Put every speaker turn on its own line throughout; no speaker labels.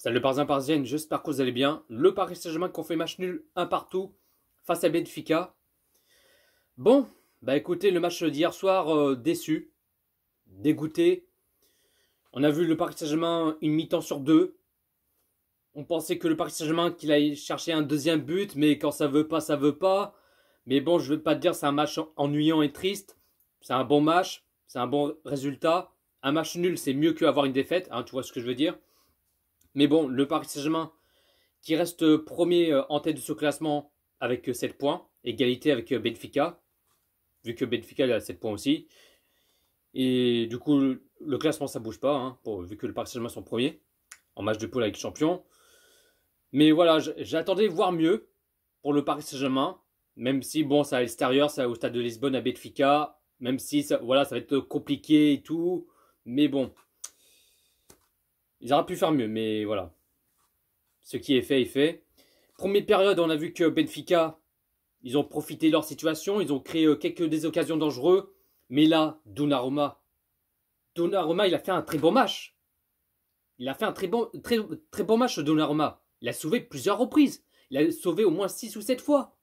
Salut Parisiens Parisiennes, j'espère que vous allez bien. Le Paris Saint-Germain qui ont fait match nul un partout face à Benfica. Bon, bah écoutez, le match d'hier soir, déçu, dégoûté. On a vu le Paris Saint-Germain une mi-temps sur deux. On pensait que le Paris Saint-Germain qu'il allait chercher un deuxième but, mais quand ça veut pas, ça veut pas. Mais bon, je veux pas te dire c'est un match ennuyant et triste. C'est un bon match, c'est un bon résultat. Un match nul, c'est mieux qu'avoir une défaite, hein, tu vois ce que je veux dire. Mais bon, le Paris Saint-Germain qui reste premier en tête de ce classement avec 7 points, égalité avec Benfica, vu que Benfica a 7 points aussi. Et du coup, le classement ça bouge pas, hein, vu que le Paris Saint-Germain sont premiers en match de poule avec champion. Mais voilà, j'attendais voir mieux pour le Paris Saint-Germain, même si bon, c'est à l'extérieur, c'est au stade de Lisbonne à Benfica, même si ça, voilà, ça va être compliqué et tout. Mais bon, ils auraient pu faire mieux, mais voilà. Ce qui est fait est fait. Première période, on a vu que Benfica, ils ont profité de leur situation, ils ont créé quelques des occasions dangereuses. Mais là, Donnarumma, il a fait un très bon match. Il a fait un très bon match, Donnarumma. Il a sauvé plusieurs reprises. Il a sauvé au moins 6 ou 7 fois.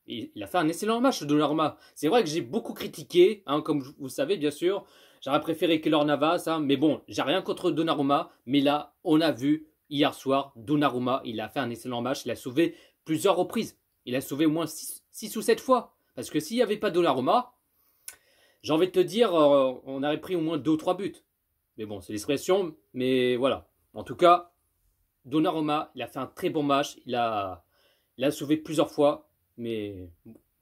Et il a fait un excellent match, Donnarumma. C'est vrai que j'ai beaucoup critiqué, hein, comme vous savez, bien sûr. J'aurais préféré Keylor Navas, hein, mais bon, j'ai rien contre Donnarumma. Mais là, on a vu hier soir, Donnarumma, il a fait un excellent match. Il a sauvé plusieurs reprises. Il a sauvé au moins 6 ou 7 fois. Parce que s'il n'y avait pas Donnarumma, j'ai envie de te dire, on aurait pris au moins 2 ou 3 buts. Mais bon, c'est l'expression, mais voilà. En tout cas, Donnarumma, il a fait un très bon match. Il a sauvé plusieurs fois. Mais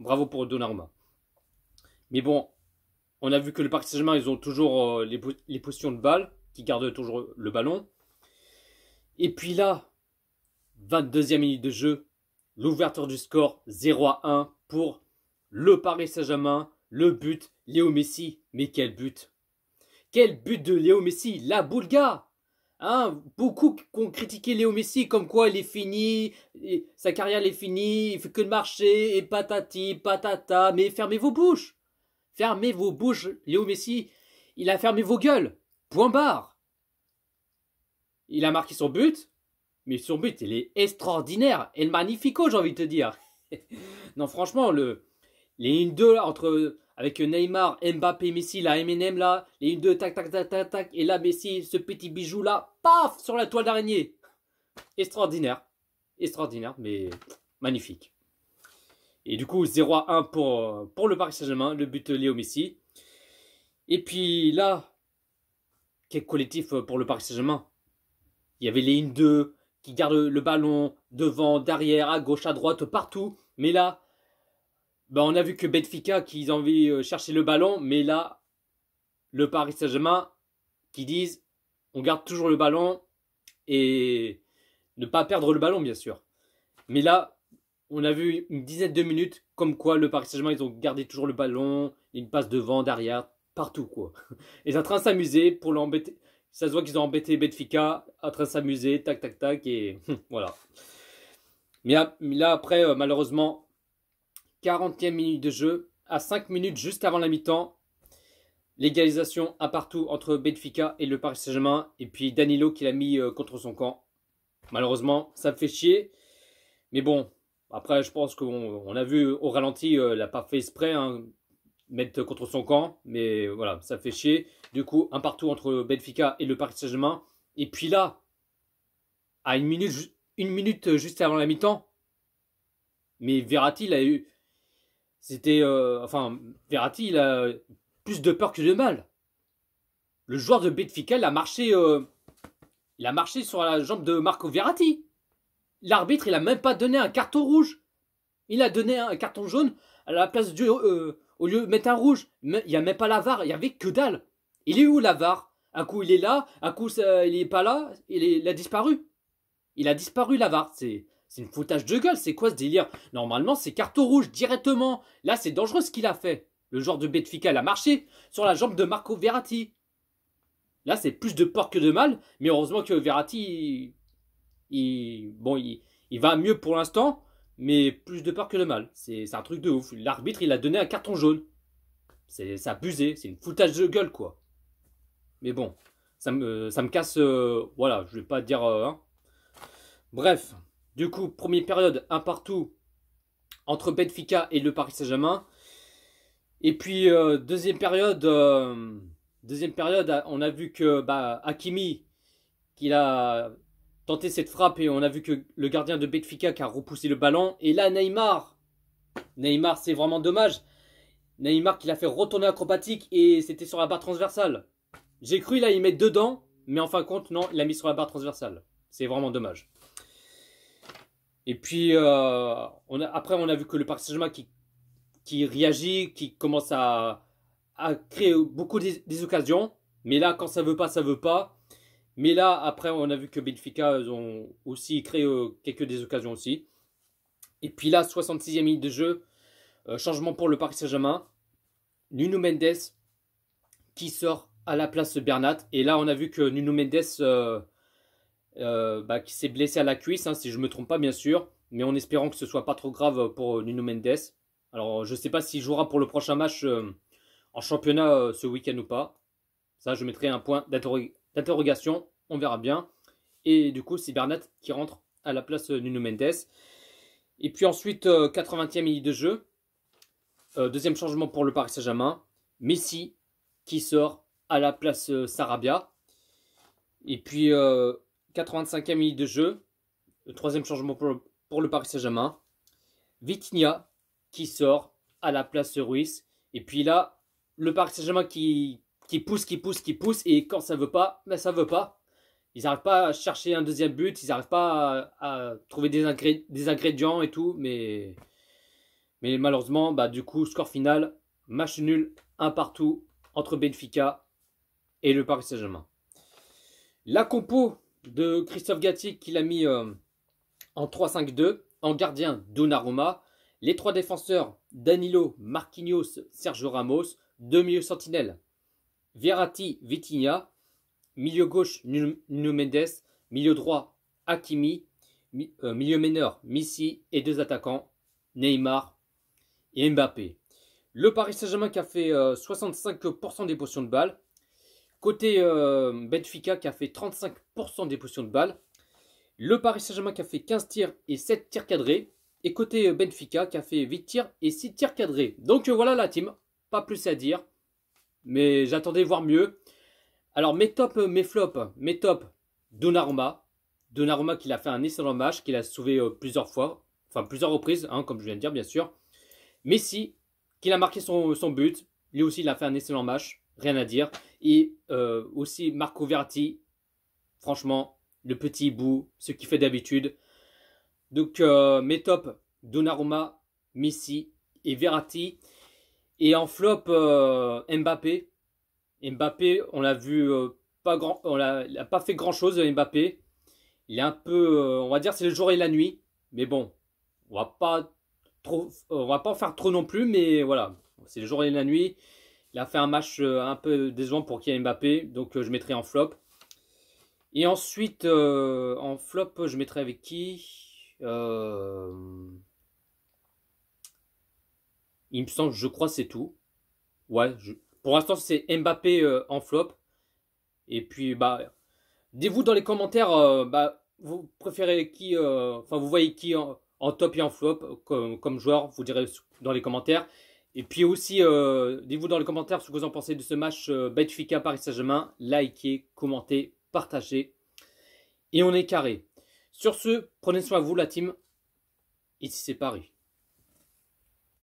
bravo pour Donnarumma. Mais bon, on a vu que le Paris Saint-Germain, ils ont toujours les positions de balle, qui gardent toujours le ballon. Et puis là, 22e minute de jeu, l'ouverture du score 0-1 pour le Paris Saint-Germain. Le but, Léo Messi. Mais quel but! Quel but de Léo Messi, la Boulga! Hein, beaucoup ont critiqué Léo Messi comme quoi il est fini, sa carrière est finie, il fait que de marcher, et patati, patata. Mais fermez vos bouches! Fermez vos bouches, Léo Messi, il a fermé vos gueules. Point barre. Il a marqué son but, mais son but, il est extraordinaire. Et magnifico, j'ai envie de te dire. Non, franchement, les 1-2 avec Neymar, Mbappé, Messi, la M&M là, les 1-2, tac, tac, tac, tac, tac, et là, Messi, ce petit bijou là, paf, sur la toile d'araignée. Extraordinaire. Extraordinaire, mais magnifique. Et du coup, 0-1 pour le Paris Saint-Germain, le but de Léo Messi. Et puis là, quel collectif pour le Paris Saint-Germain. Il y avait les 1-2 qui gardent le ballon devant, derrière, à gauche, à droite, partout. Mais là, ben on a vu que Benfica qui ont envie chercher le ballon, mais là, le Paris Saint-Germain qui disent on garde toujours le ballon et ne pas perdre le ballon, bien sûr. Mais là, on a vu une dizaine de minutes comme quoi le Paris Saint-Germain, ils ont gardé toujours le ballon, une passe devant, derrière, partout quoi. Ils sont en train de s'amuser pour l'embêter. Ça se voit qu'ils ont embêté Benfica, en train de s'amuser, tac, tac, tac, et voilà. Mais là après, malheureusement, 40e minute de jeu, à 5 minutes juste avant la mi-temps, l'égalisation un partout entre Benfica et le Paris Saint-Germain, et puis Danilo qui l'a mis contre son camp. Malheureusement, ça me fait chier, mais bon, après je pense qu'on a vu au ralenti, il n'a pas fait exprès, hein, mettre contre son camp, mais voilà, ça fait chier. Du coup, un partout entre Benfica et le Paris Saint-Germain, et puis là, à une minute juste avant la mi-temps, mais Verratti, il a eu... Verratti, il a plus de peur que de mal. Le joueur de Benfica, il a marché sur la jambe de Marco Verratti. L'arbitre, il a même pas donné un carton rouge. Il a donné un carton jaune à la place au lieu de mettre un rouge. Il n'y a même pas la VAR, il n'y avait que dalle. Il est où la VAR? Un coup il est là, un coup il est pas là, il a disparu. Il a disparu la VAR, c'est une foutage de gueule, c'est quoi ce délire? Normalement, c'est carton rouge directement. Là, c'est dangereux ce qu'il a fait. Le joueur de Benfica, il a marché sur la jambe de Marco Verratti. Là, c'est plus de peur que de mal, mais heureusement que Verratti, il va mieux pour l'instant, mais plus de peur que de mal. C'est un truc de ouf. L'arbitre, il a donné un carton jaune. C'est abusé, c'est une foutage de gueule, quoi. Mais bon, ça me casse, voilà, je vais pas dire... hein. Bref, du coup, première période, un partout entre Benfica et le Paris Saint-Germain. Et puis, deuxième période, on a vu que Hakimi, qu'il a tenté cette frappe et on a vu que le gardien de Benfica qui a repoussé le ballon. Et là, Neymar, c'est vraiment dommage. Neymar qui l'a fait retourner acrobatique et c'était sur la barre transversale. J'ai cru là il met dedans, mais en fin de compte, non, il l'a mis sur la barre transversale. C'est vraiment dommage. Et puis, après, on a vu que le Paris Saint-Germain qui réagit, qui commence à créer beaucoup des occasions. Mais là, quand ça veut pas, ça veut pas. Mais là, après, on a vu que Benfica ont aussi créé quelques des occasions aussi. Et puis là, 66e minute de jeu, changement pour le Paris Saint-Germain. Nuno Mendes qui sort à la place Bernat. Et là, on a vu que Nuno Mendes qui s'est blessé à la cuisse, hein, si je ne me trompe pas, bien sûr. Mais en espérant que ce soit pas trop grave pour Nuno Mendes. Alors, je ne sais pas s'il jouera pour le prochain match en championnat ce week-end ou pas. Ça, je mettrai un point d'interrogation. On verra bien. Et du coup, c'est Bernat qui rentre à la place Nuno Mendes. Et puis ensuite, 80e minute de jeu. Deuxième changement pour le Paris Saint-Germain. Messi qui sort à la place Sarabia. Et puis, 85e minute de jeu. Troisième changement pour le Paris Saint-Germain. Vitinha qui sort à la place Ruiz. Et puis là, le Paris Saint-Germain qui pousse. Et quand ça veut pas, ça veut pas. Ils n'arrivent pas à chercher un deuxième but. Ils n'arrivent pas à trouver des ingrédients et tout. Mais malheureusement, du coup, score final, match nul, un partout entre Benfica et le Paris Saint-Germain. La compo de Christophe Galtier qu'il a mis en 3-5-2. En gardien, Donnarumma. Les trois défenseurs, Danilo, Marquinhos, Sergio Ramos. Deux milieux sentinelles, Verratti, Vitinha. Milieu gauche, Nuno Mendes. Milieu droit, Hakimi. Milieu meneur, Messi. Et deux attaquants, Neymar et Mbappé. Le Paris Saint-Germain qui a fait 65% des possessions de balles. Côté Benfica qui a fait 35% des possessions de balles. Le Paris Saint-Germain qui a fait 15 tirs et 7 tirs cadrés. Et côté Benfica qui a fait 8 tirs et 6 tirs cadrés. Donc voilà la team. Pas plus à dire. Mais j'attendais voir mieux. Alors mes tops, mes flops. Mes tops, Donnarumma. Donnarumma qui a fait un excellent match. Qui l'a sauvé plusieurs fois. Enfin plusieurs reprises, hein, comme je viens de dire bien sûr. Messi qui a marqué son but. Lui aussi il a fait un excellent match. Rien à dire. Et aussi Marco Verratti. Franchement, le petit hibou. Ce qu'il fait d'habitude. Donc mes tops, Donnarumma, Messi et Verratti. Et en flop, Mbappé. Mbappé, on l'a vu il n'a pas fait grand chose Mbappé. Il est un peu, on va dire c'est le jour et la nuit. Mais bon, on va pas en faire trop non plus. Mais voilà, c'est le jour et la nuit. Il a fait un match un peu décevant pour Kylian Mbappé. Donc je mettrai en flop. Et ensuite, en flop, je mettrai avec qui il me semble, je crois, c'est tout. Ouais, pour l'instant, c'est Mbappé en flop. Et puis, dites-vous dans les commentaires, vous préférez qui, vous voyez qui en top et en flop comme joueur, vous direz dans les commentaires. Et puis aussi, dites-vous dans les commentaires ce que vous en pensez de ce match Benfica Paris Saint-Germain. Likez, commentez, partagez. Et on est carré. Sur ce, prenez soin de vous la team. Ici c'est Paris.